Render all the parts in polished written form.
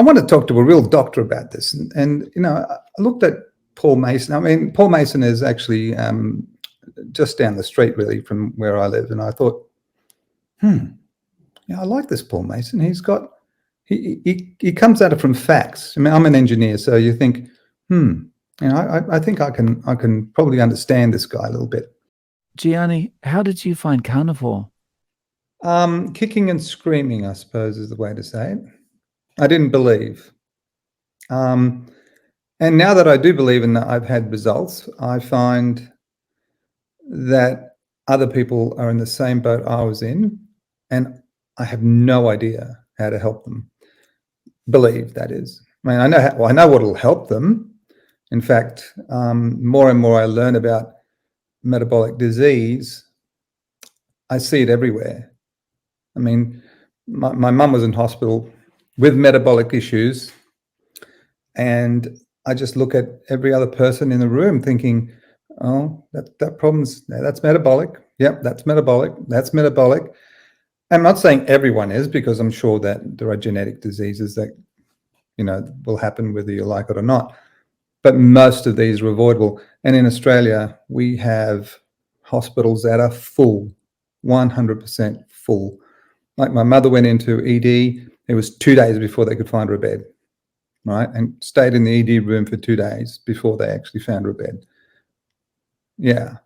I want to talk to a real doctor about this. And I looked at Paul Mason. I mean, Paul Mason is actually just down the street, really, from where I live. And I thought, I like this Paul Mason. He comes at it from facts. I mean, I'm an engineer, so you think, I think I can probably understand this guy a little bit. Gianni, how did you find carnivore? Kicking and screaming, I suppose, is the way to say it. I didn't believe. And now that I do believe and that I've had results, I find that other people are in the same boat I was in, and I have no idea how to help them believe, that is. I mean, I know what will help them. In fact, more and more I learn about metabolic disease, I see it everywhere. I mean, my mum was in hospital with metabolic issues, and I just look at every other person in the room thinking, oh, that problem's, that's metabolic. Yep, that's metabolic. That's metabolic. I'm not saying everyone is, because I'm sure that there are genetic diseases that, will happen whether you like it or not. But most of these are avoidable. And in Australia, we have hospitals that are full, 100% full. Like my mother went into ED, it was 2 days before they could find her a bed, right? And stayed in the ED room for 2 days before they actually found her a bed. Yeah.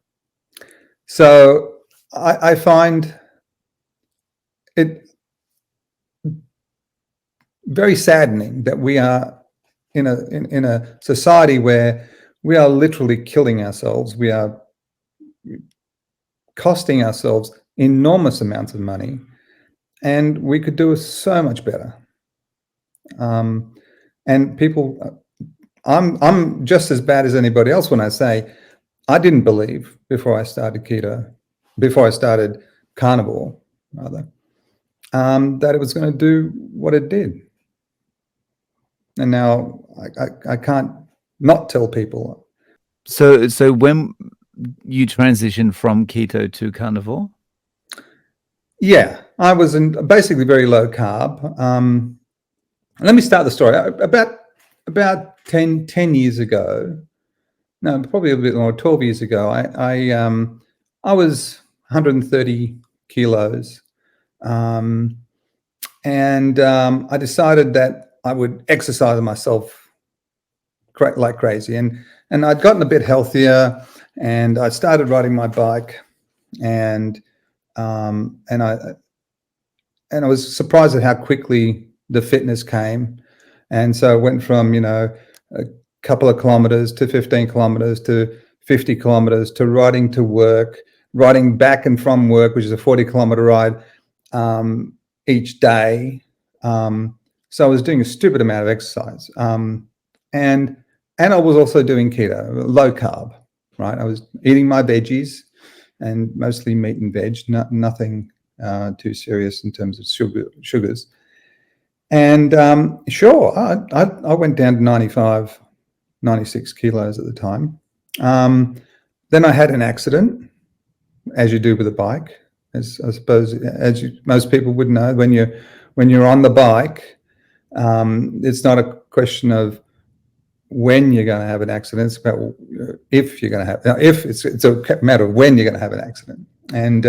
So I find it very saddening that we are in a society where we are literally killing ourselves. We are costing ourselves enormous amounts of money, and we could do so much better. And people, I'm just as bad as anybody else when I say I didn't believe before I started carnivore, rather, that it was going to do what it did. And now I can't not tell people. So when you transitioned from keto to carnivore? Yeah, I was basically very low carb. Let me start the story. About 10 years ago, no, probably a bit more, 12 years ago, I was 130 kilos. And I decided that I would exercise myself like crazy. And I'd gotten a bit healthier, and I started riding my bike, and I was surprised at how quickly the fitness came. And so it went from, a couple of kilometers to 15 kilometers to 50 kilometers to riding to work, riding back and from work, which is a 40-kilometer ride each day. So I was doing a stupid amount of exercise. And I was also doing keto, low carb, right? I was eating my veggies and mostly meat and veg, nothing too serious in terms of sugars. And sure, I went down to 95, 96 kilos at the time. Then I had an accident, as you do with a bike. As I suppose, most people would know, when you're on the bike, it's not a question of when you're going to have an accident. It's about if you're going to have. Now, it's a matter of when you're going to have an accident, and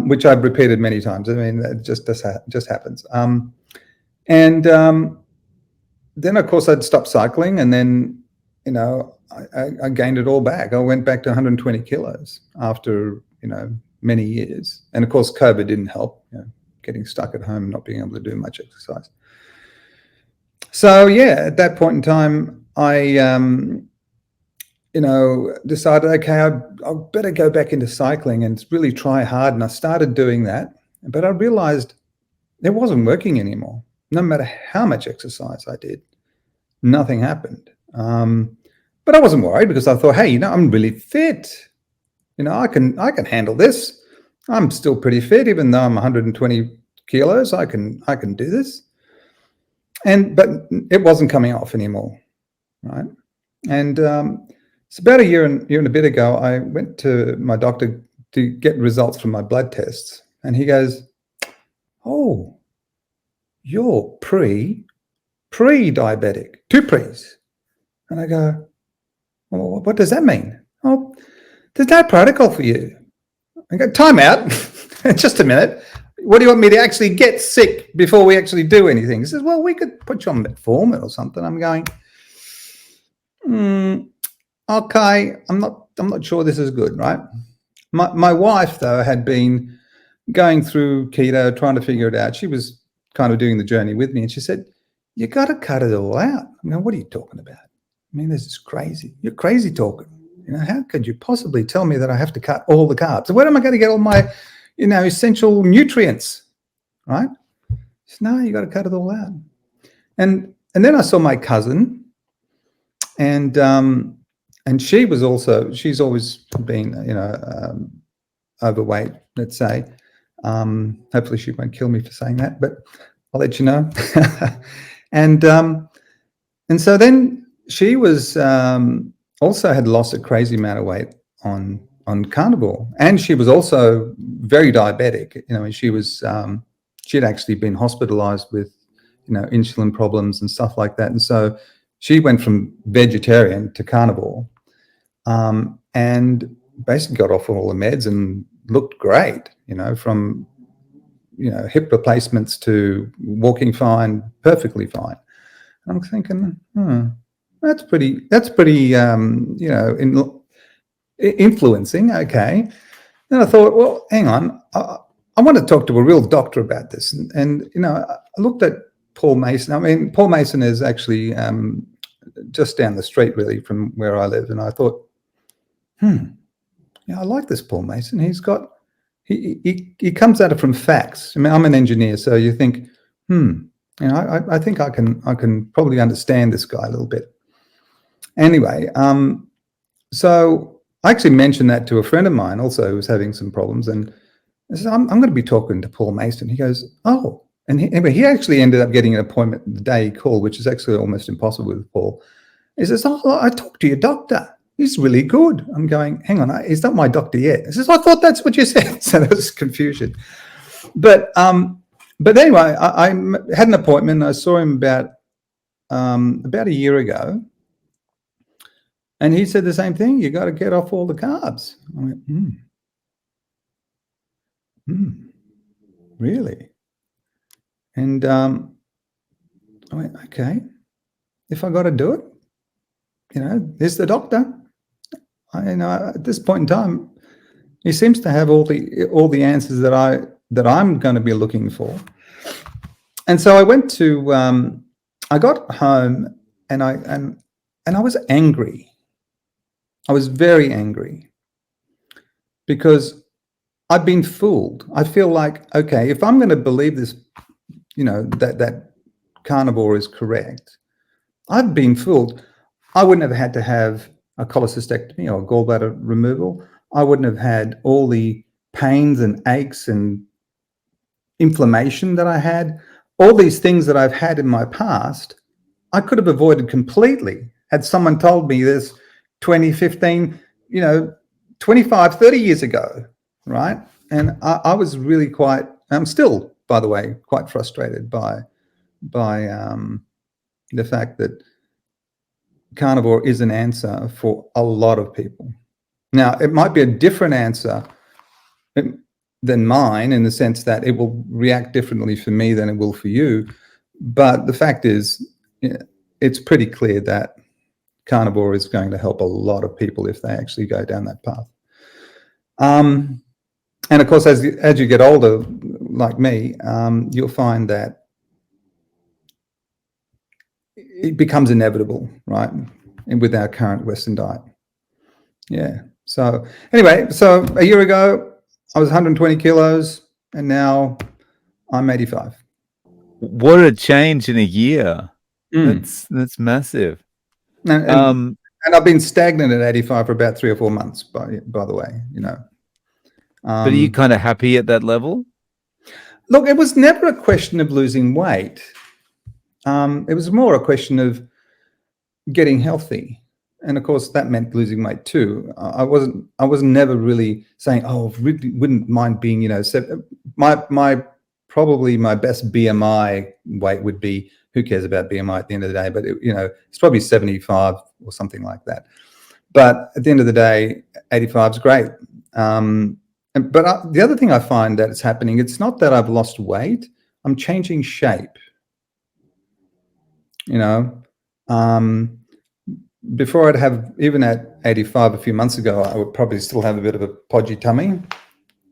which I've repeated many times. I mean, that just happens. Then of course I'd stopped cycling, and then I gained it all back. I went back to 120 kilos after many years, and of course COVID didn't help. Getting stuck at home, not being able to do much exercise. So yeah, at that point in time, I decided, okay, I better go back into cycling and really try hard. And I started doing that, but I realized it wasn't working anymore. No matter how much exercise I did, nothing happened. But I wasn't worried, because I thought, hey, I'm really fit. I can handle this. I'm still pretty fit, even though I'm 120 kilos. I can do this. But it wasn't coming off anymore, right? And it's about a year and a bit ago, I went to my doctor to get results from my blood tests, and he goes, "Oh, you're pre-diabetic, 2 pre's. And I go, well, what does that mean? Oh, there's no protocol for you. I go, time out. Just a minute. What do you want me to actually get sick before we actually do anything? He says, well, we could put you on metformin or something. I'm going, okay, I'm not sure this is good, right? My wife, though, had been going through keto, trying to figure it out. She was kind of doing the journey with me, and she said, you got to cut it all out. I mean, what are you talking about? I mean, this is crazy. You're crazy talking. How could you possibly tell me that I have to cut all the carbs? So where am I going to get all my, essential nutrients, right? So, no, you got to cut it all out. And then I saw my cousin, and she's always been, overweight, let's say. Hopefully she won't kill me for saying that, but I'll let you know. And so then she was also had lost a crazy amount of weight on carnivore, and she was also very diabetic. And she'd actually been hospitalized with insulin problems and stuff like that, and so she went from vegetarian to carnivore, and basically got off all the meds and looked great. From hip replacements to walking fine, perfectly fine. And I'm thinking, that's pretty influencing. Okay. Then I thought, well, hang on, I want to talk to a real doctor about this. And I looked at Paul Mason. I mean, Paul Mason is actually just down the street, really, from where I live. And I thought, I like this Paul Mason. He's got, he comes at it from facts. I mean, I'm an engineer, so you think, I think I can probably understand this guy a little bit. Anyway, so I actually mentioned that to a friend of mine also who was having some problems, and I said, I'm going to be talking to Paul Mason. He goes, oh, and he actually ended up getting an appointment the day he called, which is actually almost impossible with Paul. He says, oh, I talked to your doctor. He's really good. I'm going, hang on, he's not my doctor yet. He says, I thought that's what you said. So there was confusion. But anyway, I had an appointment. I saw him about a year ago. And he said the same thing. You got to get off all the carbs. I went, really? And I went, okay, if I got to do it, there's the doctor. At this point in time, he seems to have all the answers that I'm going to be looking for. And so I went to, I got home and I was angry. I was very angry because I've been fooled. I feel like, okay, if I'm going to believe this, that carnivore is correct, I've been fooled. I wouldn't have had to have a cholecystectomy or a gallbladder removal. I wouldn't have had all the pains and aches and inflammation that I had. All these things that I've had in my past, I could have avoided completely had someone told me this 20, 15, 25, 30 years ago, right? And I was really I'm still, by the way, quite frustrated by the fact that carnivore is an answer for a lot of people. Now, it might be a different answer than mine in the sense that it will react differently for me than it will for you. But the fact is, it's pretty clear that carnivore is going to help a lot of people if they actually go down that path. And of course, as you get older, like me, you'll find that it becomes inevitable, right? And with our current Western diet. Yeah. So anyway, so a year ago, I was 120 kilos and now I'm 85. What a change in a year. That's massive. And I've been stagnant at 85 for about 3 or 4 months, by the way, But are you kind of happy at that level? Look, it was never a question of losing weight. It was more a question of getting healthy. And of course that meant losing weight too. I wasn't never really saying, oh, really wouldn't mind being, my probably my best BMI weight would be, who cares about BMI at the end of the day, but it's probably 75 or something like that. But at the end of the day, 85 is great. But the other thing I find that it's happening, it's not that I've lost weight, I'm changing shape. Before I'd have, even at 85 a few months ago, I would probably still have a bit of a podgy tummy.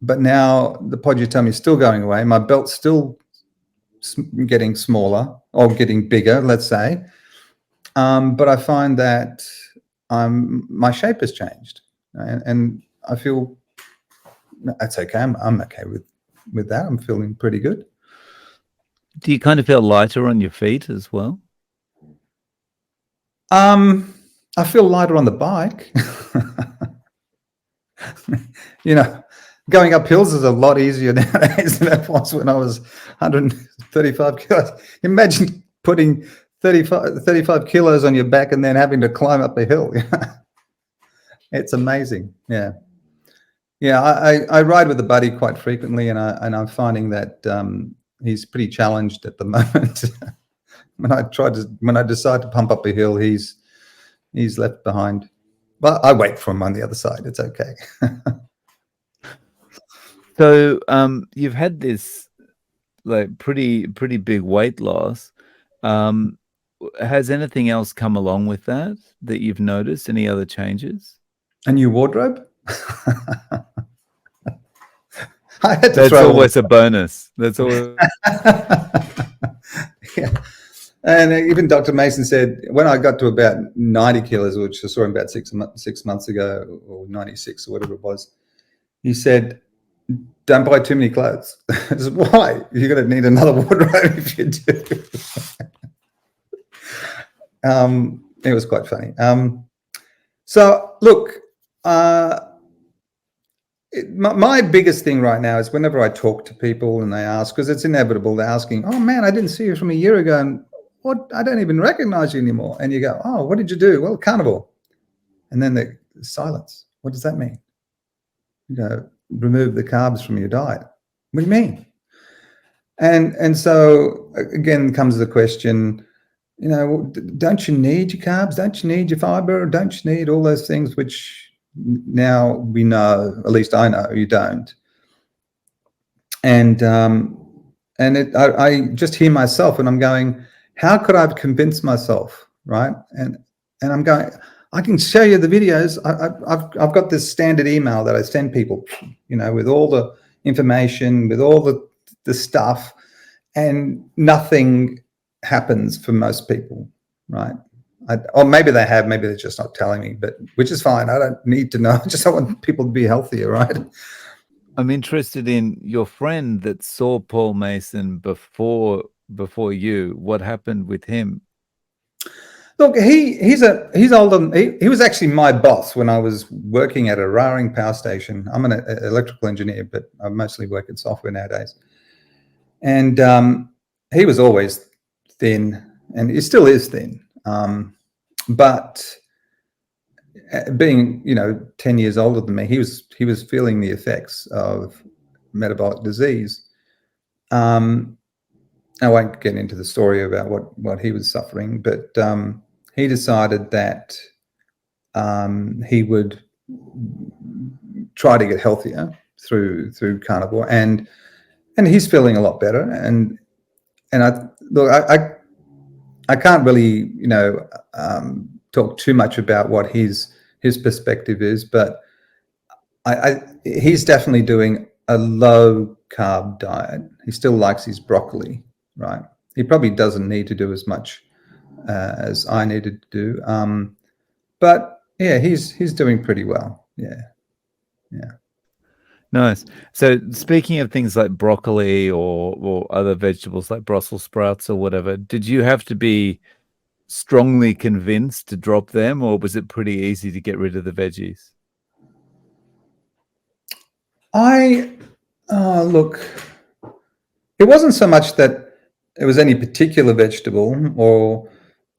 But now the podgy tummy is still going away. My belt's still getting smaller or getting bigger, let's say. But I find that my shape has changed, and I feel that's okay. I'm okay with that. I'm feeling pretty good. Do you kind of feel lighter on your feet as well? I feel lighter on the bike. Going up hills is a lot easier nowadays than it was when I was 135 kilos. Imagine putting 35 kilos on your back and then having to climb up a hill. It's amazing. Yeah. I ride with a buddy quite frequently, and I'm finding that he's pretty challenged at the moment. When I decide to pump up a hill, he's left behind. Well, I wait for him on the other side. It's okay. So you've had this like pretty big weight loss. Has anything else come along with that you've noticed? Any other changes? A new wardrobe? That's always a bonus. That's always. Yeah. And even Dr. Mason said, when I got to about 90 kilos, which I saw him about 6 months ago, or 96 or whatever it was, he said, don't buy too many clothes. I said, why? You're going to need another wardrobe if you do. It was quite funny. So look, my biggest thing right now is whenever I talk to people and they ask, because it's inevitable, they're asking, oh man, I didn't see you from a year ago, and what? I don't even recognize you anymore. And you go, oh, what did you do? Well, carnivore. And then the silence. What does that mean? You go, remove the carbs from your diet. What do you mean? And so again comes the question, don't you need your carbs? Don't you need your fiber? Don't you need all those things, which now we know, at least I know, you don't. And I just hear myself, and I'm going, how could I have convinced myself, right? And I'm going, I can show you the videos. I've got this standard email that I send people, with all the information, with all the stuff, and nothing happens for most people, right? Or maybe they have, maybe they're just not telling me, but which is fine. I don't need to know. I just want people to be healthier, right? I'm interested in your friend that saw Paul Mason before you. What happened with him? Look, he's older. He was actually my boss when I was working at a Raring power station. I'm an electrical engineer, but I mostly work in software nowadays. And he was always thin, and he still is thin. But being 10 years older than me, he was feeling the effects of metabolic disease. I won't get into the story about what he was suffering, but he decided that he would try to get healthier through carnivore, and he's feeling a lot better. And I can't really talk too much about what his perspective is, but he's definitely doing a low carb diet. He still likes his broccoli, right? He probably doesn't need to do as much as I needed to do, but yeah, he's doing pretty well. Yeah. Nice. So speaking of things like broccoli or other vegetables like Brussels sprouts or whatever, did you have to be strongly convinced to drop them, or was it pretty easy to get rid of the veggies? Look, it wasn't so much that it was any particular vegetable, or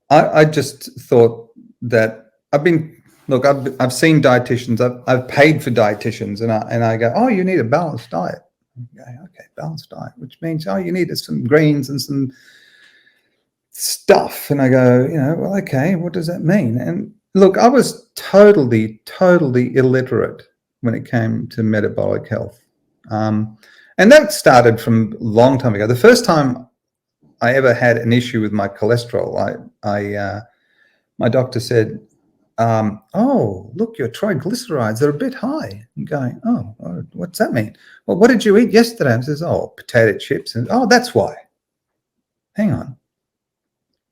I just thought that I've seen dietitians, I've paid for dietitians, and I go, oh, you need a balanced diet. Okay, balanced diet, which means, you needed some greens and some stuff. And I go, well, okay, what does that mean? And look, I was totally illiterate when it came to metabolic health. And that started from a long time ago. The first time I ever had an issue with my cholesterol, my doctor said, oh, look, your triglycerides are a bit high. I'm going, oh, what's that mean? Well, what did you eat yesterday? I says, oh, potato chips. And that's why. Hang on.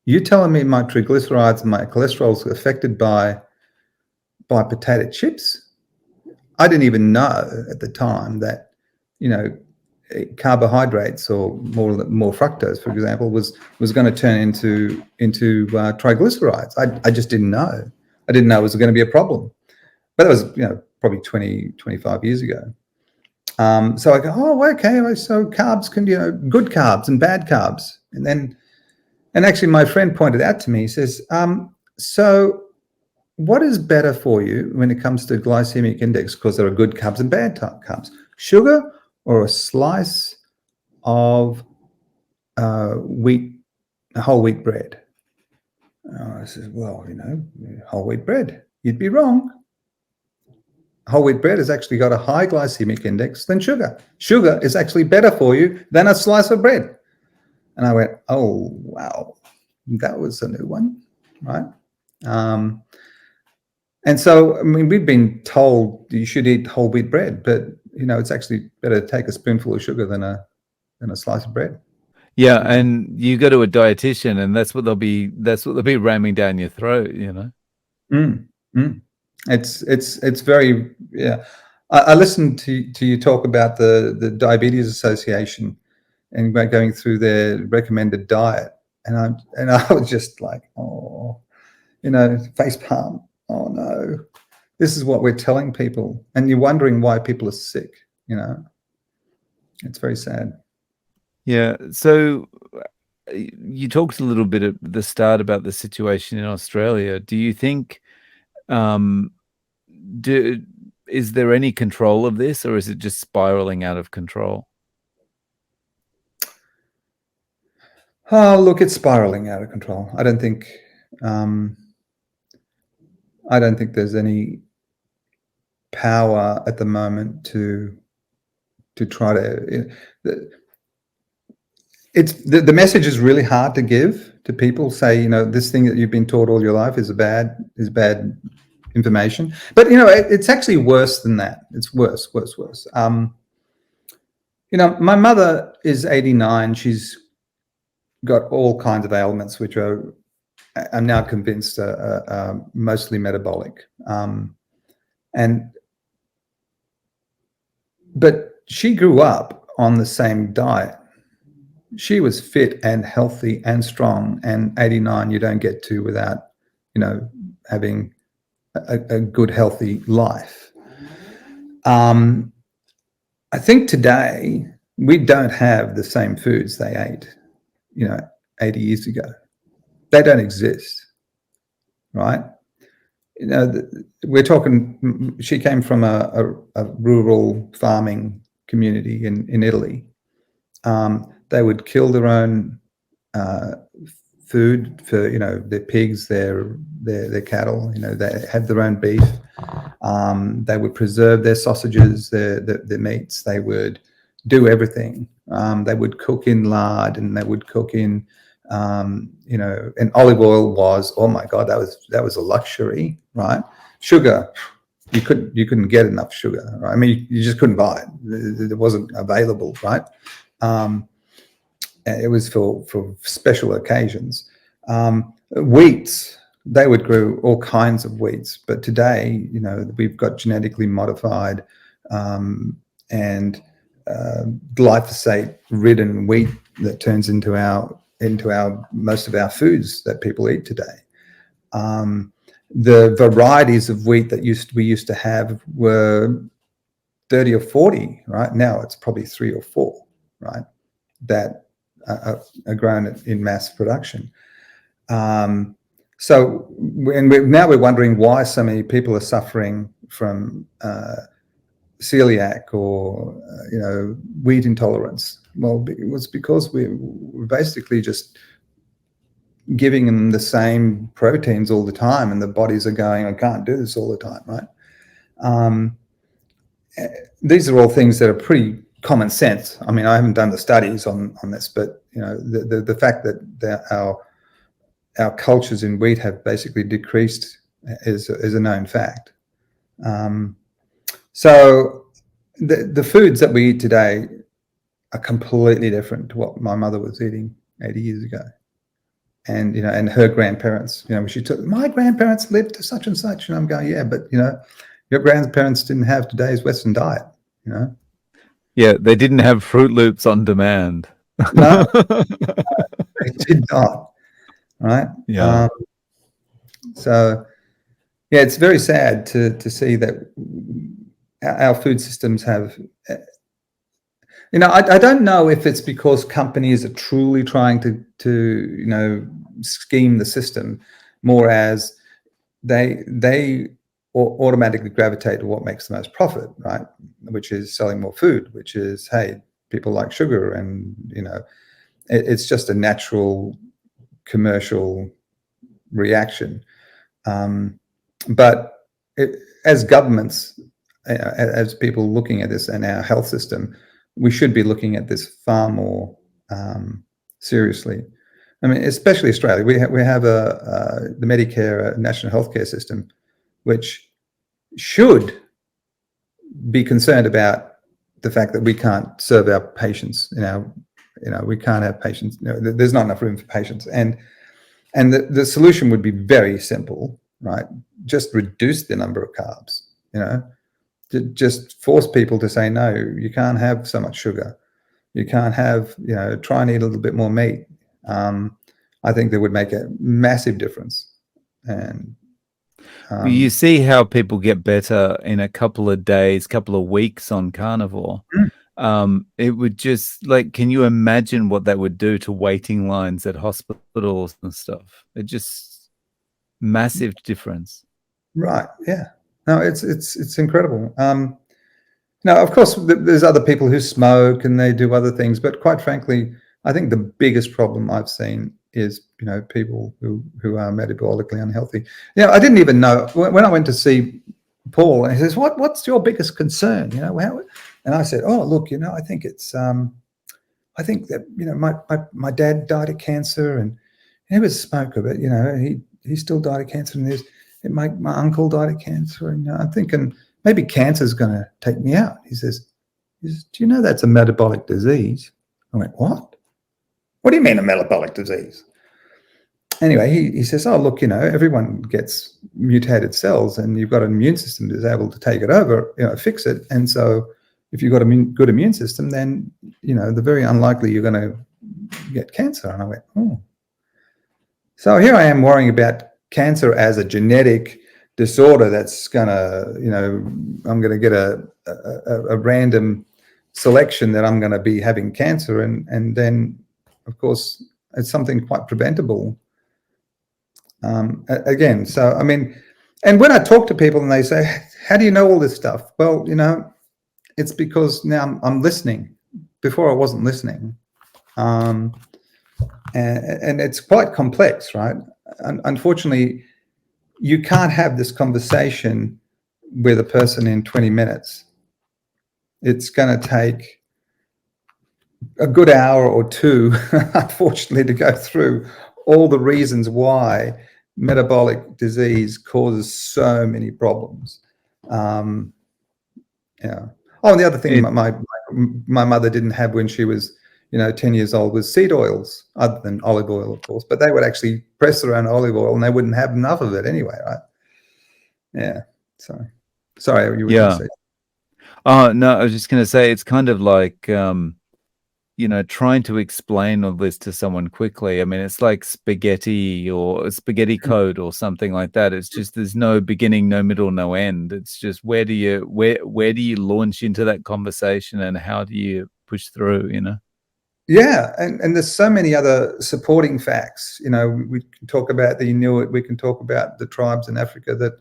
You telling me my triglycerides and my cholesterol is affected by potato chips? I didn't even know at the time that, carbohydrates or more fructose, for example, was going to turn into triglycerides. I just didn't know. I didn't know it was going to be a problem. But that was, probably 20, 25 years ago. So I go, oh, okay. So carbs can, good carbs and bad carbs. And actually my friend pointed out to me, he says, so what is better for you when it comes to glycemic index? Because there are good carbs and bad carbs. Sugar or a slice of whole wheat bread? I says, well, whole wheat bread. You'd be wrong. Whole wheat bread has actually got a high glycemic index than sugar. Sugar is actually better for you than a slice of bread. And I went, oh, wow, that was a new one, right? And so, we've been told you should eat whole wheat bread, but, it's actually better to take a spoonful of sugar than a slice of bread. Yeah, and you go to a dietitian, and that's what they'll be ramming down your throat. It's very, yeah. I listened to you talk about the Diabetes Association and going through their recommended diet, and I was just like, oh, face palm. Oh no, this is what we're telling people, and you're wondering why people are sick. It's very sad. Yeah. So you talked a little bit at the start about the situation in Australia. Do you think, is there any control of this, or is it just spiraling out of control? Oh, look, it's spiraling out of control. I don't think there's any power at the moment to try to. The message is really hard to give to people. Say, this thing that you've been taught all your life is bad information. But it's actually worse than that. It's worse. My mother is 89. She's got all kinds of ailments, which I'm now convinced are mostly metabolic. But she grew up on the same diet. She was fit and healthy and strong, and 89 you don't get to without, having a good, healthy life. I think today we don't have the same foods they ate, 80 years ago. They don't exist, right? We're talking, she came from a rural farming community in Italy. They would kill their own food for, their pigs, their cattle. They had their own beef. They would preserve their sausages, their meats. They would do everything. They would cook in lard, and they would cook in, and olive oil was, oh my God, that was a luxury, right? Sugar, you couldn't get enough sugar, right? You just couldn't buy it. It wasn't available, right? It was for special occasions. Wheats, they would grow all kinds of wheats, but today, we've got genetically modified and glyphosate-ridden wheat that turns into most of our foods that people eat today. The varieties of wheat that we used to have were 30 or 40, right? Now it's probably 3 or 4, right? That are grown in mass production. Now we're wondering why so many people are suffering from celiac or wheat intolerance? Well, it was because we were basically just giving them the same proteins all the time, and the bodies are going, I can't do this all the time, right? These are all things that are pretty common sense. I mean, I haven't done the studies on this, but the fact that our cultures in wheat have basically decreased is a known fact. So the foods that we eat today are completely different to what my mother was eating 80 years ago. And, and her grandparents, she took, my grandparents lived to such and such. And I'm going, yeah, but, your grandparents didn't have today's Western diet, Yeah, they didn't have Fruit Loops on demand. No, they did not, right? Yeah. So, yeah, it's very sad to see that our food systems have, I don't know if it's because companies are truly trying to scheme the system more as they automatically gravitate to what makes the most profit, right? Which is selling more food, which is, hey, people like sugar, and it's just a natural commercial reaction. But as governments, as people looking at this and our health system, we should be looking at this far more seriously. I mean, especially Australia, we have the Medicare national healthcare system, which should be concerned about the fact that we can't serve our patients. We can't have patients. There's not enough room for patients, and the solution would be very simple, right? Just reduce the number of carbs. Just force people to say, no, you can't have so much sugar. You can't have, try and eat a little bit more meat. I think that would make a massive difference. And you see how people get better in a couple of days, couple of weeks on carnivore. It would just, can you imagine what that would do to waiting lines at hospitals and stuff? It just massive difference. Right. Yeah. No, it's incredible. Now, of course, there's other people who smoke and they do other things, but quite frankly, I think the biggest problem I've seen is people who are metabolically unhealthy. I didn't even know when I went to see Paul, and he says, "What's your biggest concern?" And I said, "Oh, look, I think it's I think that my dad died of cancer, and he was a smoker, but he still died of cancer, and my uncle died of cancer, and I'm thinking maybe cancer's going to take me out." He says, "Do you know that's a metabolic disease?" I went, "What? What do you mean a metabolic disease?" Anyway, he says, "Oh, look, everyone gets mutated cells, and you've got an immune system that's able to take it over, fix it. And so if you've got a good immune system, then, they're very unlikely you're going to get cancer." And I went, "Oh." So here I am worrying about cancer as a genetic disorder that's going to, I'm going to get a random selection that I'm going to be having cancer. And then, of course, it's something quite preventable. Again, so, I mean, and when I talk to people and they say, "How do you know all this stuff?" Well, it's because now I'm listening. Before I wasn't listening. And it's quite complex, right? Unfortunately, you can't have this conversation with a person in 20 minutes. It's going to take a good hour or two, unfortunately, to go through all the reasons why metabolic disease causes so many problems. Yeah. Oh, and the other thing my mother didn't have when she was 10 years old was seed oils, other than olive oil, of course, but they would actually press their own olive oil and they wouldn't have enough of it anyway, right? Yeah. So, sorry, you were going to say. Oh, no, I was just going to say, it's kind of like, trying to explain all this to someone quickly. I mean, it's like spaghetti or a spaghetti code or something like that. It's just, there's no beginning, no middle, no end. It's just, where do you launch into that conversation, and how do you push through, Yeah, and there's so many other supporting facts. We can talk about the Inuit, we can talk about the tribes in Africa, that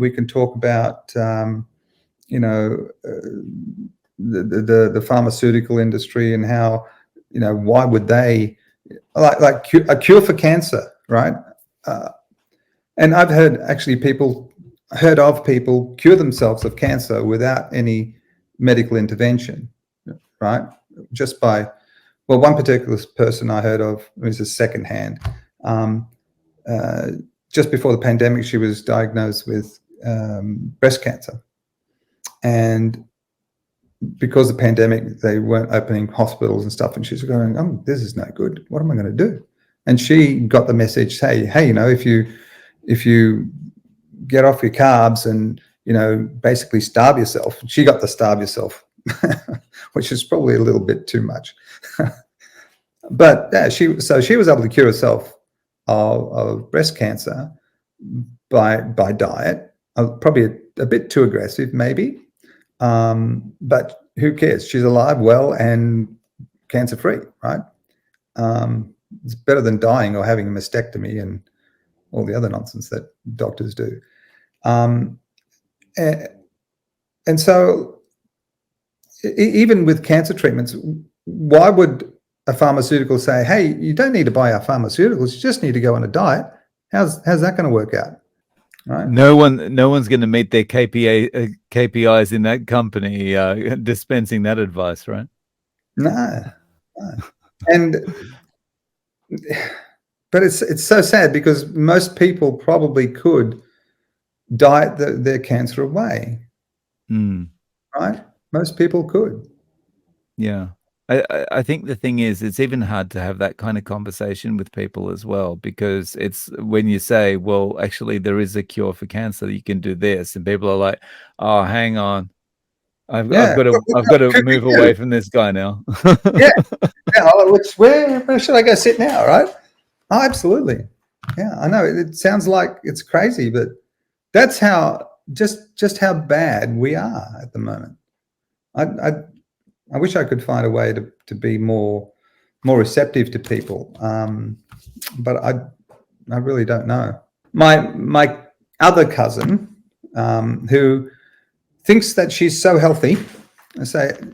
we can talk about you know, the pharmaceutical industry, and how, you know, why would they like a cure for cancer, right? And I've heard of people cure themselves of cancer without any medical intervention, right? Just by, well, one particular person I heard of, was a secondhand. Just before the pandemic, she was diagnosed with breast cancer, and because of the pandemic, they weren't opening hospitals and stuff, and she's going, "Oh, this is no good. What am I going to do?" And she got the message, hey, you know, if you get off your carbs and, you know, basically starve yourself. She got the starve yourself, which is probably a little bit too much. But yeah, she was able to cure herself of breast cancer by diet. Probably a bit too aggressive, maybe. But who cares? She's alive, well, and cancer free, right? It's better than dying or having a mastectomy and all the other nonsense that doctors do. And so even with cancer treatments, why would a pharmaceutical say, hey, you don't need to buy our pharmaceuticals, you just need to go on a diet? How's that going to work out? Right? No one's going to meet their KPIs in that company dispensing that advice, right? No. And but it's so sad, because most people probably could diet their cancer away. Right? Most people could. Yeah. I think the thing is, it's even hard to have that kind of conversation with people as well, because it's when you say, well, actually there is a cure for cancer, you can do this, and people are like, oh, hang on, I've got to move away from this guy now. Yeah. Where should I go sit now, right? Oh, absolutely. Yeah, I know it sounds like it's crazy, but that's how just how bad we are at the moment. I wish I could find a way to be more receptive to people, but I really don't know. My other cousin, who thinks that she's so healthy,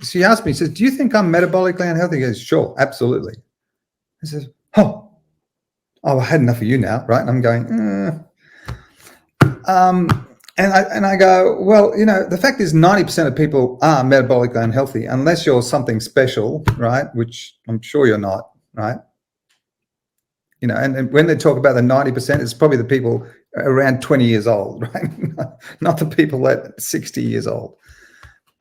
she asked me, she says, "Do you think I'm metabolically unhealthy?" He goes, "Sure, absolutely." I says, "Oh, I had enough of you now, right?" And I'm going, And I go, well, you know, the fact is 90% of people are metabolically unhealthy, unless you're something special, right? Which I'm sure you're not, right? You know, and when they talk about the 90%, it's probably the people around 20 years old, right? Not the people at 60 years old.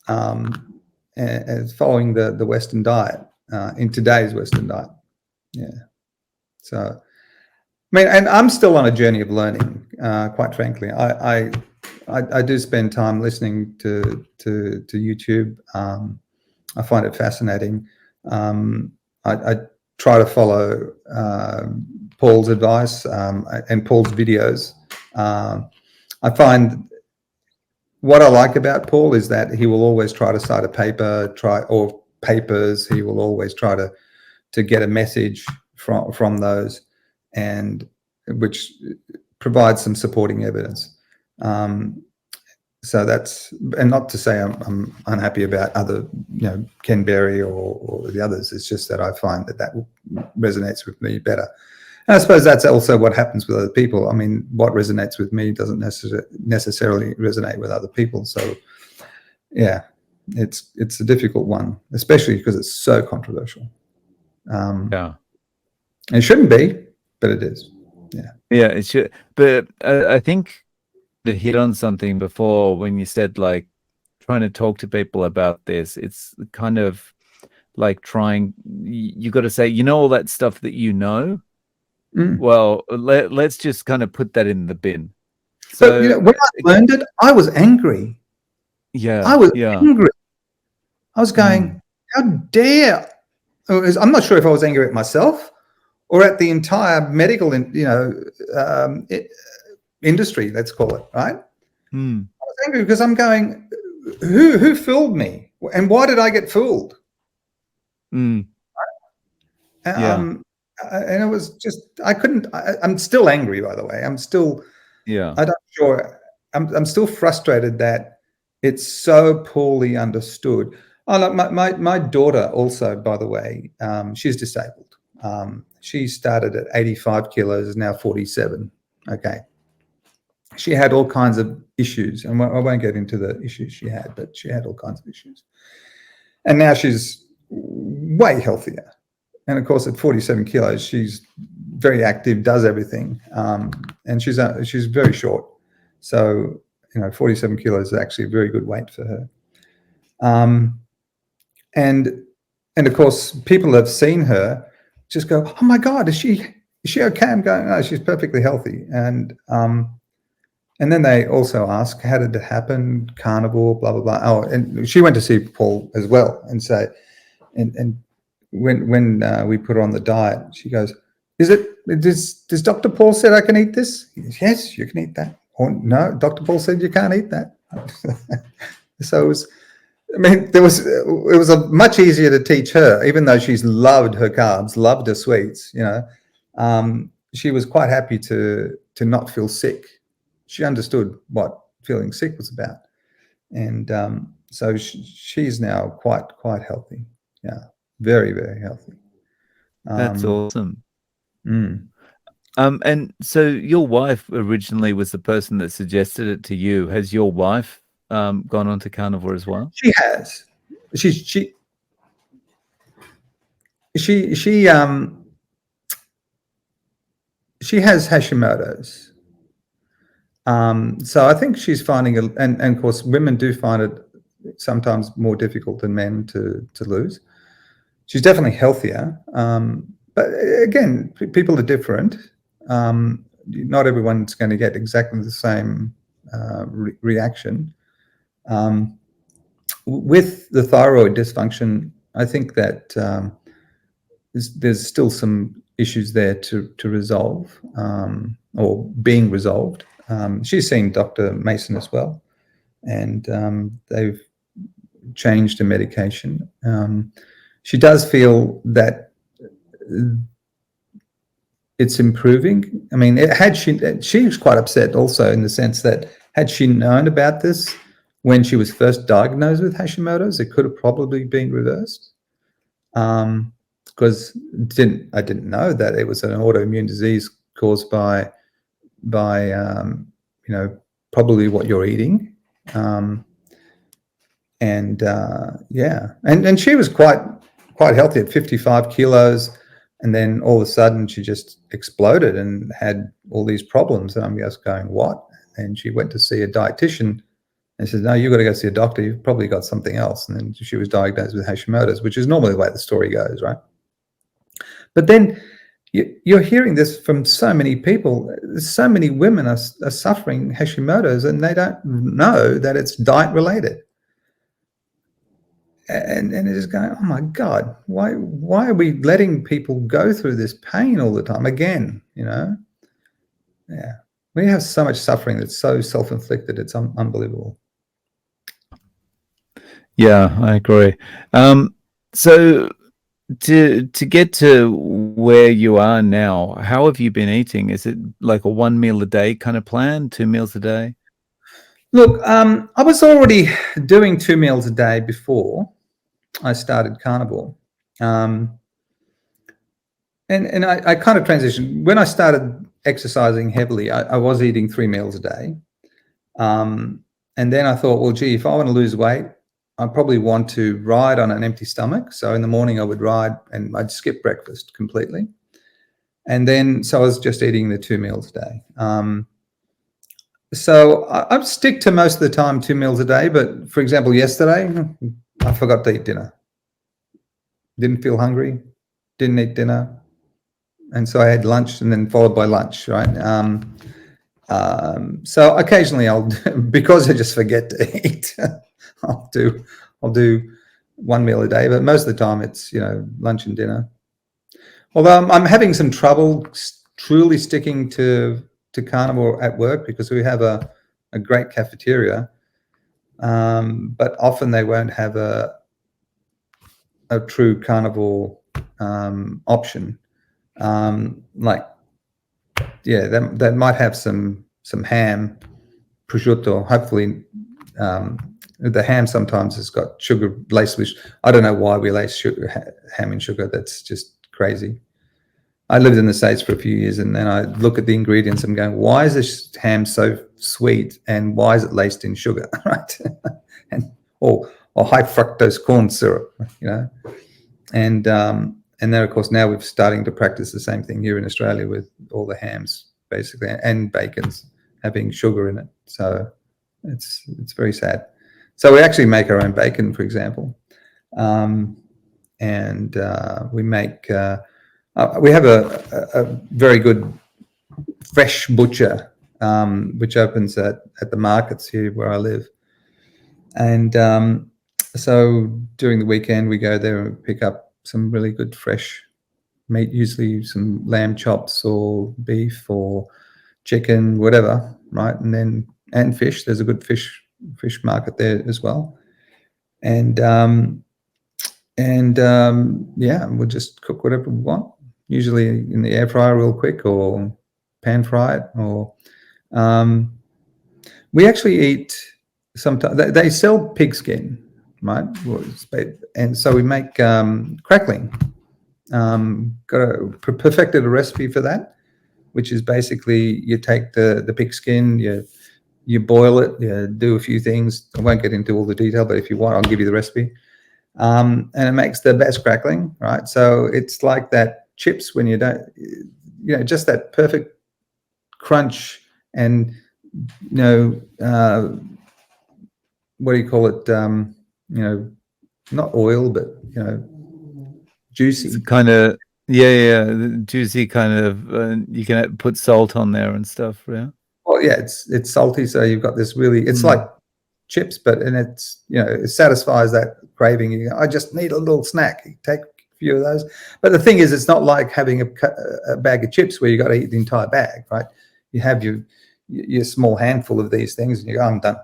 And following the Western diet, in today's Western diet. Yeah. So, I mean, and I'm still on a journey of learning, quite frankly. I do spend time listening to YouTube. I find it fascinating. I try to follow Paul's advice and Paul's videos. I find what I like about Paul is that he will always try to cite a paper, or papers. He will always try to get a message from those, and which provides some supporting evidence. So that's, and not to say I'm unhappy about other, you know, Ken Berry or the others. It's just that I find that resonates with me better. And I suppose that's also what happens with other people. I mean, what resonates with me doesn't necessarily resonate with other people. So yeah, it's a difficult one, especially because it's so controversial. Yeah. It shouldn't be, but it is. Yeah. Yeah, it should. But I think to hit on something before when you said like trying to talk to people about this, it's kind of like you got to say, you know, all that stuff that you know. Well, let's just kind of put that in the bin. So, but you know, when I learned it, I was angry. Yeah, I was angry. I was going, how dare? I'm not sure if I was angry at myself or at the entire medical, industry, let's call it, right? I was angry because I'm going, who fooled me, and why did I get fooled? And it was just, I couldn't. I'm still angry, by the way. I'm still. Yeah. I'm still frustrated that it's so poorly understood. Oh, look, my daughter also, by the way, she's disabled. She started at 85 kilos, is now 47. Okay. She had all kinds of issues, and I won't get into the issues she had, but she had all kinds of issues. And now she's way healthier. And of course, at 47 kilos, she's very active, does everything, and she's very short. So 47 kilos is actually a very good weight for her. And of course, people have seen her just go, "Oh my God, is she okay?" I'm going, "No, she's perfectly healthy." And then they also ask, "How did it happen? Carnivore, blah blah blah." Oh, and she went to see Paul as well, and say, and when we put her on the diet, she goes, does Dr. Paul said I can eat this? Yes, you can eat that. Or no, Dr. Paul said you can't eat that. So it was, it was much easier to teach her, even though she's loved her carbs, loved her sweets. She was quite happy to not feel sick. She understood what feeling sick was about, and so she's now quite healthy. Yeah, very, very healthy. That's awesome. Mm. And so your wife originally was the person that suggested it to you. Has your wife gone on to carnivore as well? She has. She has Hashimoto's. So I think she's finding it, and of course women do find it sometimes more difficult than men to lose. She's definitely healthier, but again, people are different. Not everyone's going to get exactly the same reaction. With the thyroid dysfunction, I think that there's still some issues there to resolve, or being resolved. She's seen Dr. Mason as well, and they've changed her medication. She does feel that it's improving. I mean, she was quite upset also, in the sense that had she known about this when she was first diagnosed with Hashimoto's, it could have probably been reversed. Because I didn't know that it was an autoimmune disease caused by probably what you're eating. And she was quite healthy at 55 kilos, and then all of a sudden she just exploded and had all these problems, and I'm just going, what? And she went to see a dietitian and says, no, you've got to go see a doctor, you've probably got something else. And then she was diagnosed with Hashimoto's, which is normally the way the story goes, right? But then you're hearing this from so many people. So many women are suffering Hashimoto's, and they don't know that it's diet related. And it's just going, oh my God, why are we letting people go through this pain all the time again? Yeah, we have so much suffering that's so self-inflicted. It's unbelievable. Yeah, I agree. So to get to where you are now, how have you been eating? Is it like a 1 meal a day kind of plan, 2 meals a day? Look, I was already doing 2 meals a day before I started carnivore. And I kind of transitioned. When I started exercising heavily, I was eating 3 meals a day. And then I thought, well, gee, if I want to lose weight, I probably want to ride on an empty stomach. So in the morning I would ride, and I'd skip breakfast completely. And then, so I was just eating the 2 meals a day. So I stick to most of the time 2 meals a day. But for example, yesterday, I forgot to eat dinner. Didn't feel hungry, didn't eat dinner. And so I had lunch and then followed by lunch, right? So occasionally I'll, because I just forget to eat, I'll do 1 meal a day, but most of the time it's, lunch and dinner. Although I'm having some trouble truly sticking to carnivore at work, because we have a great cafeteria, but often they won't have a true carnivore option. They might have some ham, prosciutto, hopefully The ham sometimes has got sugar laced with. I don't know why we lace ham in sugar. That's just crazy. I lived in the States for a few years, and then I look at the ingredients and I'm going, why is this ham so sweet, and why is it laced in sugar, right? and or high fructose corn syrup, and then of course now we're starting to practice the same thing here in Australia with all the hams basically, and bacons having sugar in it. So it's very sad. So we actually make our own bacon, for example, and we make. We have a very good fresh butcher, which opens at the markets here where I live. And so during the weekend, we go there and pick up some really good fresh meat, usually some lamb chops or beef or chicken, whatever, right? And fish. There's a good fish market there as well. And we'll just cook whatever we want. Usually in the air fryer real quick, or pan fry it, or we actually eat sometimes. They sell pig skin, right? And so we make crackling. Perfected a recipe for that, which is basically you take the pig skin, you boil it, you do a few things. I won't get into all the detail, but if you want, I'll give you the recipe. And it makes the best crackling, right? So it's like that chips when you don't, just that perfect crunch, and what do you call it? Not oil, but juicy. It's kind of juicy kind of. You can put salt on there and stuff. Yeah. Well, yeah, it's salty, so you've got this really. It's like chips, but it's it satisfies that craving. I just need a little snack. You take a few of those, but the thing is, it's not like having a bag of chips where you got to eat the entire bag, right? You have your small handful of these things, and you go, I'm done.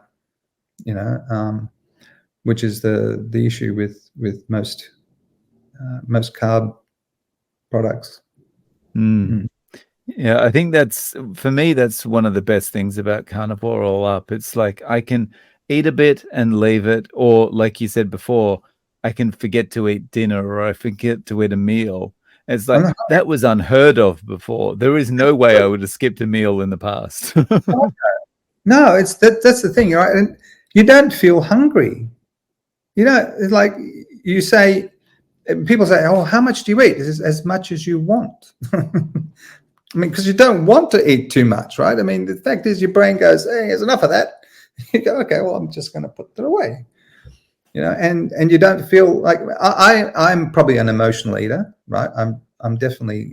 Which is the issue with most carb products. Yeah, I think that's one of the best things about carnivore all up. It's like I can eat a bit and leave it, or like you said before, I can forget to eat dinner, or I forget to eat a meal. It's like that was unheard of before. There is no way I would have skipped a meal in the past. No, that's the thing, right? And you don't feel hungry. It's like you say, people say, "Oh, how much do you eat?" It's as much as you want. I mean, because you don't want to eat too much, right? I mean, the fact is, your brain goes, "Hey, there's enough of that." You go, "Okay, well, I'm just going to put it away." And you don't feel like I'm probably an emotional eater, right? I'm definitely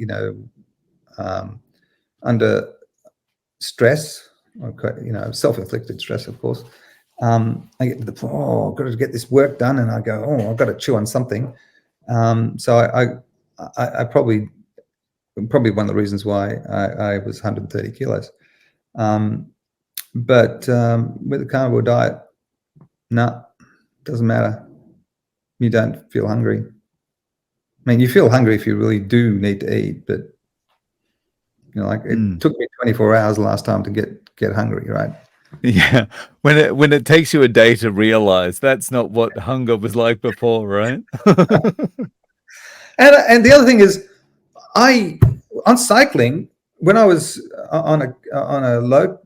under stress, self-inflicted stress, of course. I get to the point, I've got to get this work done, and I go, I've got to chew on something. So I probably one of the reasons why I was 130 kilos. But with the carnivore diet, doesn't matter. You don't feel hungry. I mean, you feel hungry if you really do need to eat, but it took me 24 hours last time to get hungry, right? Yeah, when it takes you a day to realize that's not what hunger was like before, right? And the other thing is, on cycling, when I was on a low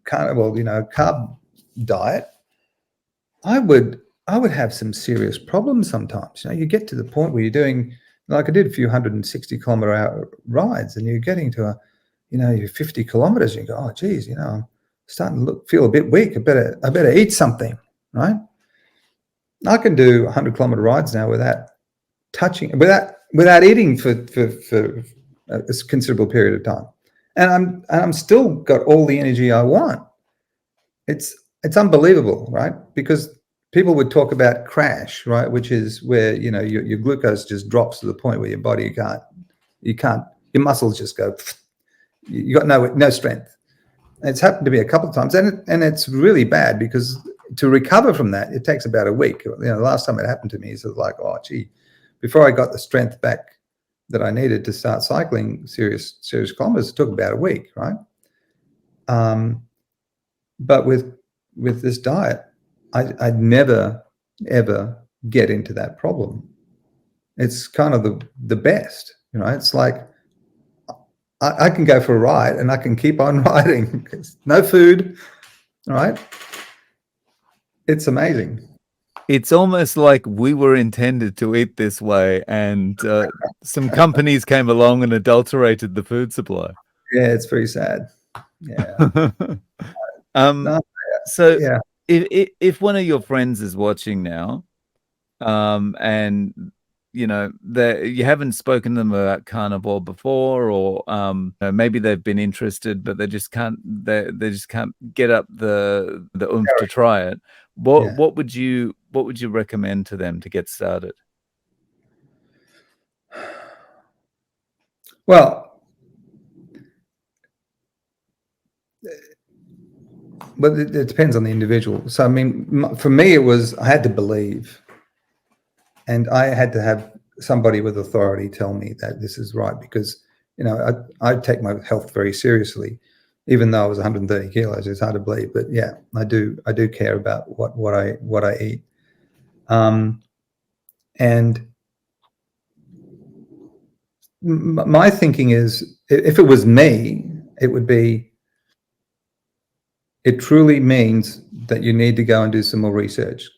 carb diet, I would have some serious problems sometimes. You get to the point where you're doing, like I did a few 160-kilometer rides, and you're getting to you're 50 kilometers, and you go, oh geez, I'm starting to feel a bit weak. I better eat something, right? I can do 100-kilometer rides now without eating for a considerable period of time, and I'm still got all the energy I want. It's unbelievable, right? Because people would talk about crash, right, which is where your glucose just drops to the point where your body your muscles just go. You got no strength. It's happened to me a couple of times, and it's really bad, because to recover from that, it takes about a week. The last time it happened to me, is like, oh gee, before I got the strength back that I needed to start cycling serious kilometers, it took about a week, right? But with this diet, I'd never, ever get into that problem. It's kind of the best, you know. It's like I can go for a ride and I can keep on riding. No food, right? It's amazing. It's almost like we were intended to eat this way, and some companies came along and adulterated the food supply. Yeah, it's very sad. Yeah. No, So yeah. if one of your friends is watching now, and you know you haven't spoken to them about carnivore before, or you know, maybe they've been interested but they just can't get up the oomph to try it. What would you recommend to them to get started? Well, it depends on the individual. So, I mean, for me, it was I had to believe, and I had to have somebody with authority tell me that this is right, because, you know, I take my health very seriously, even though I was 130 kilos. It's hard to believe, but yeah, I do care about what I eat. And my thinking is, if it was me, it would be, it truly means that you need to go and do some more research.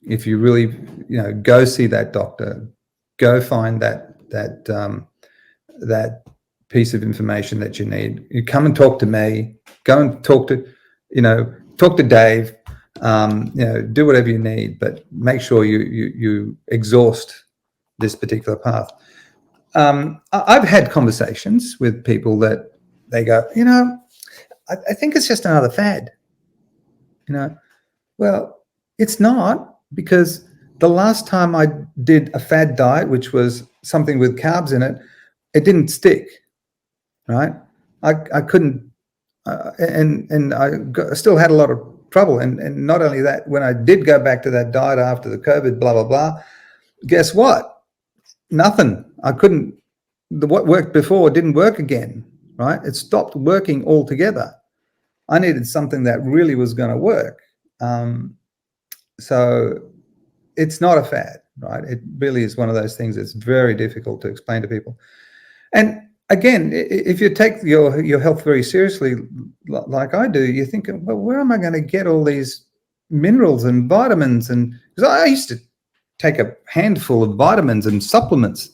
If you really, you know, go see that doctor, go find that piece of information that you need. You come and talk to me. Go and talk to, talk to Dave. Do whatever you need, but make sure you exhaust this particular path. I've had conversations with people that they go, I think it's just another fad. Well, it's not, because the last time I did a fad diet, which was something with carbs in it, it didn't stick, right? I couldn't, and I still had a lot of trouble. And not only that, when I did go back to that diet after the COVID, blah, blah, blah, guess what? Nothing. I couldn't, what worked before didn't work again, right? It stopped working altogether. I needed something that really was going to work. So it's not a fad, right? It really is one of those things that's very difficult to explain to people. And again, if you take your health very seriously, like I do, you're thinking, well, where am I going to get all these minerals and vitamins? And because I used to take a handful of vitamins and supplements,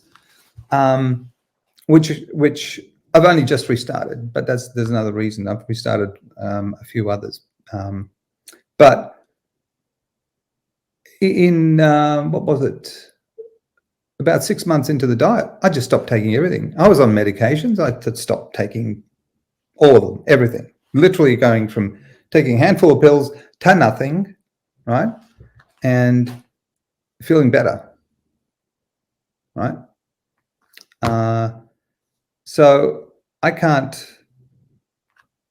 which I've only just restarted, but there's another reason. I've restarted a few others. But in what was it? About 6 months into the diet, I just stopped taking everything. I was on medications. I stopped taking all of them, everything. Literally going from taking a handful of pills to nothing, right? And feeling better, right? So I can't.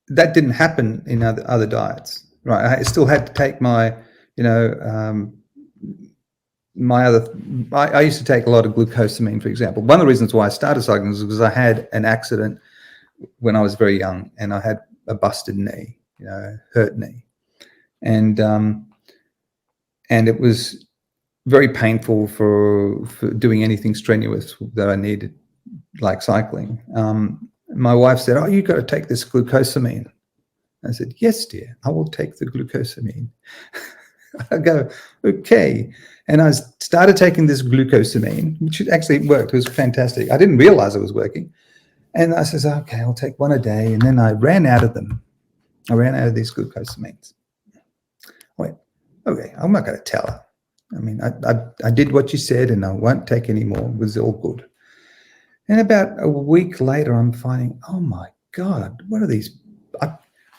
That didn't happen in other diets, right? I still had to take my, I used to take a lot of glucosamine, for example. One of the reasons why I started cycling was because I had an accident when I was very young, and I had a busted knee, hurt knee, and it was very painful for doing anything strenuous that I needed, like cycling. My wife said, "Oh, you've got to take this glucosamine." I said, "Yes, dear, I will take the glucosamine." I go, "Okay." And I started taking this glucosamine, which actually worked. It was fantastic. I didn't realize it was working. And I says, "Okay, I'll take one a day." And then I ran out of them. I ran out of these glucosamines. I went, "Okay, I'm not going to tell her. I mean, I did what you said, and I won't take any more. It was all good." And about a week later, I'm finding, oh my God, what are these?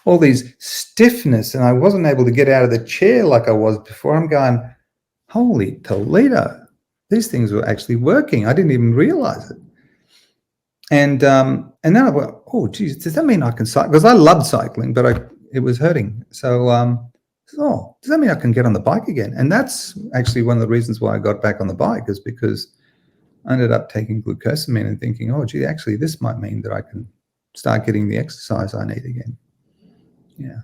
All these stiffness, and I wasn't able to get out of the chair like I was before. I'm going, holy Toledo, these things were actually working. I didn't even realize it. And then I went, oh, geez, does that mean I can cycle? Because I loved cycling, but it was hurting. So, does that mean I can get on the bike again? And that's actually one of the reasons why I got back on the bike, is because I ended up taking glucosamine and thinking, oh, gee, actually, this might mean that I can start getting the exercise I need again. Yeah.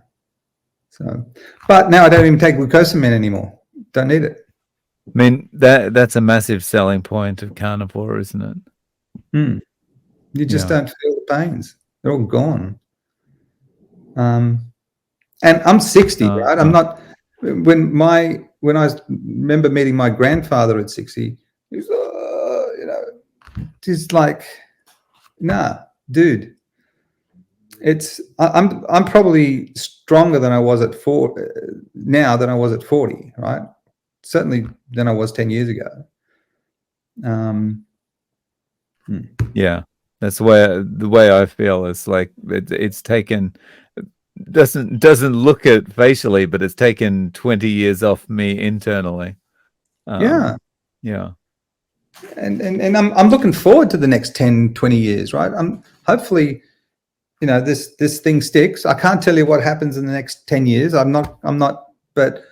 So, but now I don't even take glucosamine anymore. Don't need it. I mean, that's a massive selling point of carnivore, isn't it? You just Yeah. don't feel the pains. They're all gone. And I'm 60, right? I'm not. When I remember meeting my grandfather at 60, he was, just like, nah, dude. I'm probably stronger than I was at now than I was at 40, right? Certainly than I was 10 years ago. Yeah, that's the way I feel. It's like it's taken doesn't look it facially, but it's taken 20 years off me internally. Yeah. Yeah. And I'm looking forward to the next 10, 20 years, right? I'm hopefully, this thing sticks. I can't tell you what happens in the next 10 years. I'm not, but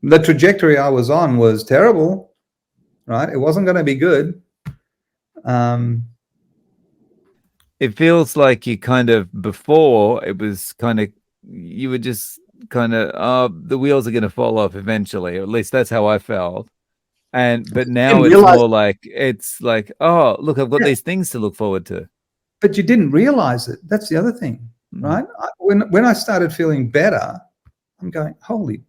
the trajectory I was on was terrible, right? It wasn't going to be good. It feels like you kind of, before it was kind of, you were just kind of, the wheels are going to fall off eventually, or at least that's how I felt. But now it's more like, oh, look, I've got these things to look forward to. But you didn't realize it. That's the other thing, right? When I started feeling better, I'm going, holy,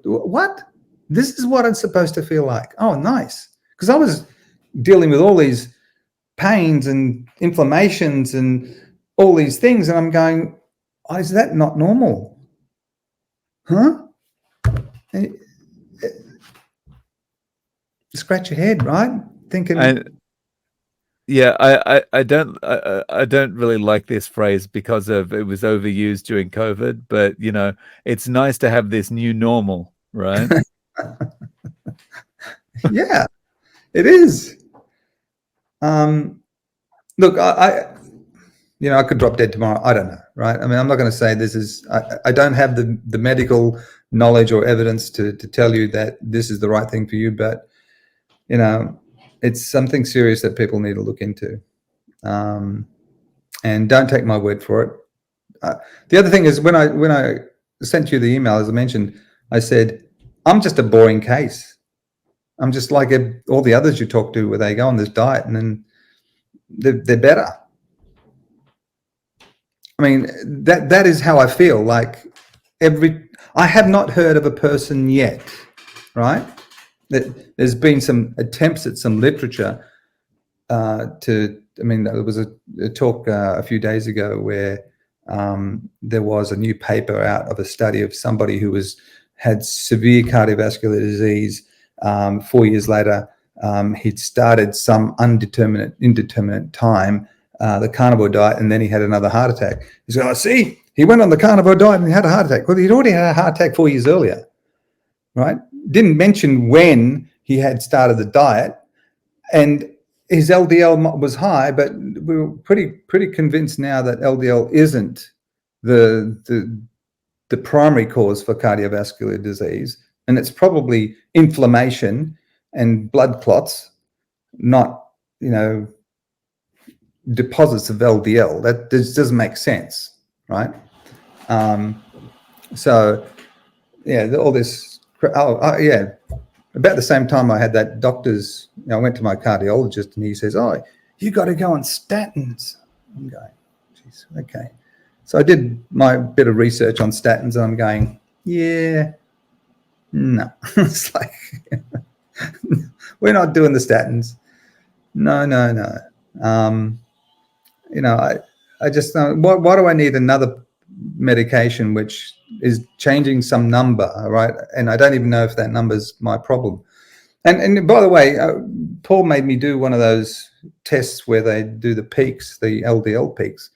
what? This is what it's supposed to feel like. Oh, nice. Because I was dealing with all these pains and inflammations and all these things, and I'm going, oh, is that not normal? Huh? Scratch your head, right? Thinking. Yeah, I don't really like this phrase because it was overused during COVID, but it's nice to have this new normal, right? Yeah, it is. Look, I could drop dead tomorrow. I don't know, right? I mean, I'm not going to say this is. I don't have the medical knowledge or evidence to tell you that this is the right thing for you, but it's something serious that people need to look into. And don't take my word for it. The other thing is, when I sent you the email, as I mentioned, I said, I'm just a boring case. I'm just like all the others you talk to, where they go on this diet and then they're better. I mean, that is how I feel. Like I have not heard of a person yet, right? There's been some attempts at some literature there was a talk a few days ago where there was a new paper out of a study of somebody who had severe cardiovascular disease. 4 years later, he'd started some indeterminate time the carnivore diet, and then he had another heart attack. He's like, see, he went on the carnivore diet and he had a heart attack. Well, he'd already had a heart attack 4 years earlier, right? Didn't mention when he had started the diet, and his LDL was high, but we were pretty convinced now that LDL isn't the primary cause for cardiovascular disease, and it's probably inflammation and blood clots, not deposits of LDL. That doesn't make sense, right? So yeah, all this. Yeah. About the same time I had that doctor's, I went to my cardiologist and he says, oh, you got to go on statins. I'm going, geez, okay. So I did my bit of research on statins and I'm going, yeah, no. It's like, we're not doing the statins. No. I just, why do I need another medication which is changing some number, right? And I don't even know if that number's my problem. And by the way, Paul made me do one of those tests where they do the peaks, the LDL peaks.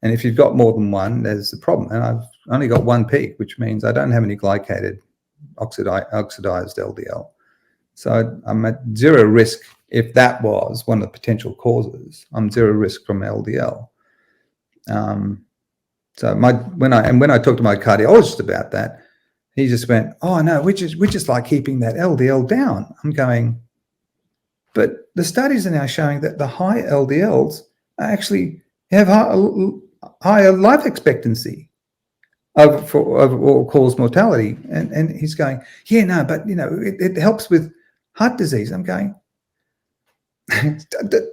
And if you've got more than one, there's a problem. And I've only got one peak, which means I don't have any glycated oxidized LDL. So I'm at zero risk. If that was one of the potential causes, I'm zero risk from LDL. So when I talked to my cardiologist about that, he just went, oh no, we just like keeping that LDL down. I'm going, but the studies are now showing that the high LDLs actually have higher life expectancy. over all-cause mortality. And he's going, yeah, no, but, it helps with heart disease. I'm going,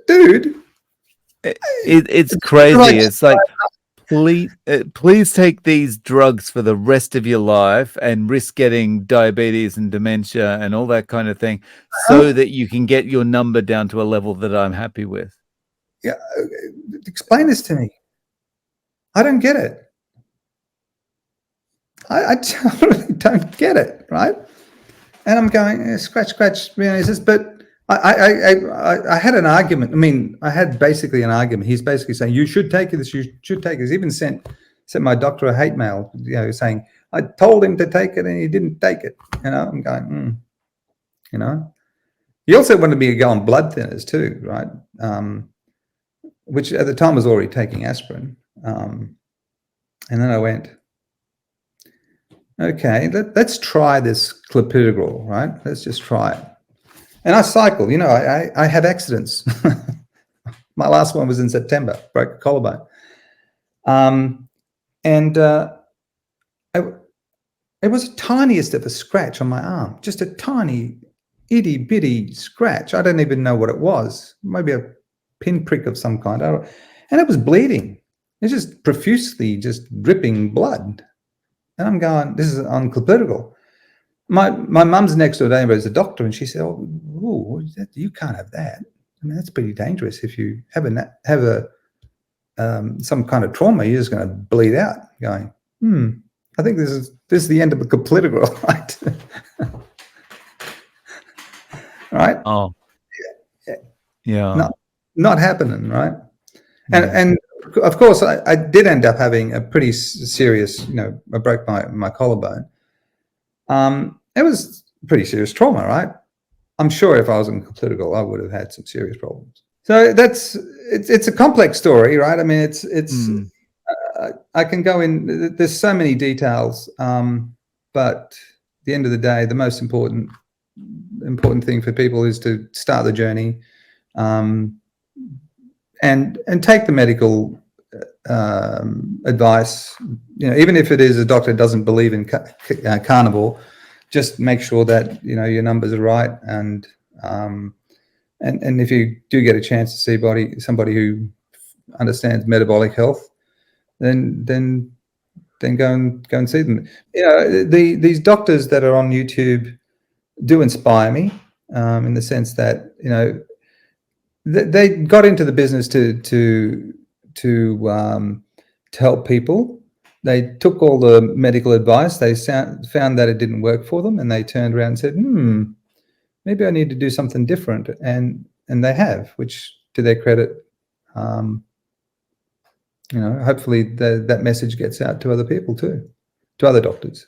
dude. It's crazy. It's like, please take these drugs for the rest of your life and risk getting diabetes and dementia and all that kind of thing, so that you can get your number down to a level that I'm happy with. Yeah, explain this to me. I don't get it. I really don't get it, right? And I'm going, scratch, but I had an argument. I mean, I had basically an argument. He's basically saying, you should take this, you should take this. He even sent my doctor a hate mail, saying, I told him to take it and he didn't take it. I'm going, He also wanted me to go on blood thinners too, right? Which at the time was already taking aspirin. And then I went, okay, let's try this clopidogrel, right? Let's just try it. And I cycle, I have accidents. My last one was in September, broke a collarbone. It was the tiniest of a scratch on my arm, just a tiny, itty bitty scratch. I don't even know what it was, maybe a pinprick of some kind. And it was bleeding. It's just profusely just dripping blood. And I'm going, this is on clopidogrel. My mum's next door neighbor is a doctor, and she said, "Oh, you can't have that. I mean, that's pretty dangerous. If you have some kind of trauma, you're just going to bleed out." Going, I think this is the end of the clopidogrel, right? Right? Oh, yeah. Not happening, right? And of course, I did end up having a pretty serious, I broke my collarbone. It was pretty serious trauma, right? I'm sure if I was in clopidogrel, I would have had some serious problems. So it's a complex story, right? I mean, I can go in. There's so many details, but at the end of the day, the most important thing for people is to start the journey, and take the medical advice. Even if it is a doctor doesn't believe in carnivore, just make sure that your numbers are right, and if you do get a chance to see somebody who understands metabolic health, then go and see them. These doctors that are on YouTube do inspire me, in the sense that they got into the business to help people. They took all the medical advice. They found that it didn't work for them, and they turned around and said, maybe I need to do something different. And they have, which to their credit, hopefully that message gets out to other people too, to other doctors.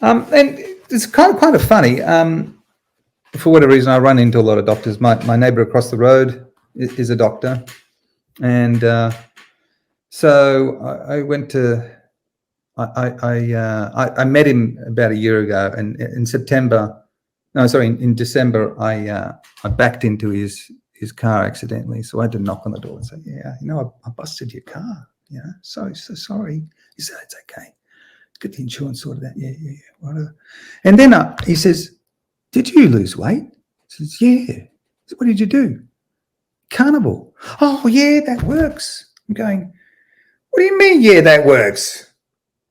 And it's kind of funny. For whatever reason, I run into a lot of doctors. My neighbor across the road is a doctor. And so I went to, I met him about a year ago, and in December, I backed into his car accidentally. So I had to knock on the door and say, yeah, I busted your car. So sorry. He said, it's okay. Get the insurance sorted out. Yeah, whatever. And then he says, did you lose weight? I says, yeah. So what did you do? Carnivore. Oh, yeah, that works. I'm going, what do you mean, yeah, that works?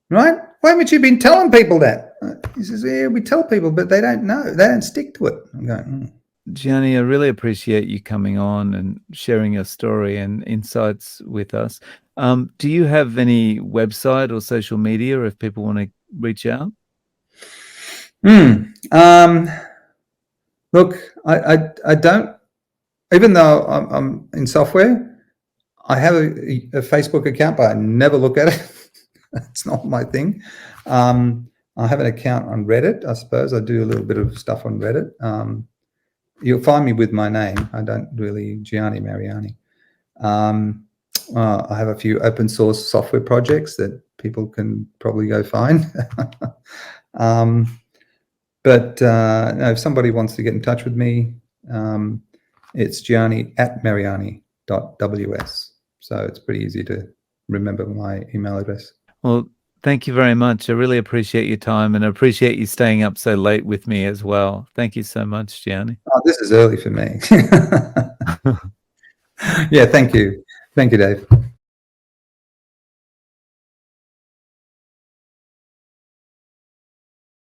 Right? Why haven't you been telling people that? He says, yeah, we tell people, but they don't know. They don't stick to it. I'm going, Gianni, I really appreciate you coming on and sharing your story and insights with us. Do you have any website or social media if people want to reach out? Look, I don't, even though I'm in software, I have a Facebook account, but I never look at it. It's not my thing. I have an account on Reddit, I suppose. I do a little bit of stuff on Reddit. You'll find me with my name. I don't really, Gianni Mariani. I have a few open source software projects that people can probably go find. But if somebody wants to get in touch with me, it's Gianni@mariani.ws. So it's pretty easy to remember my email address. Well, Thank you very much. I really appreciate your time, and I appreciate you staying up so late with me as well. Thank you so much, Gianni. Oh, this is early for me. Yeah, thank you. Thank you, Dave.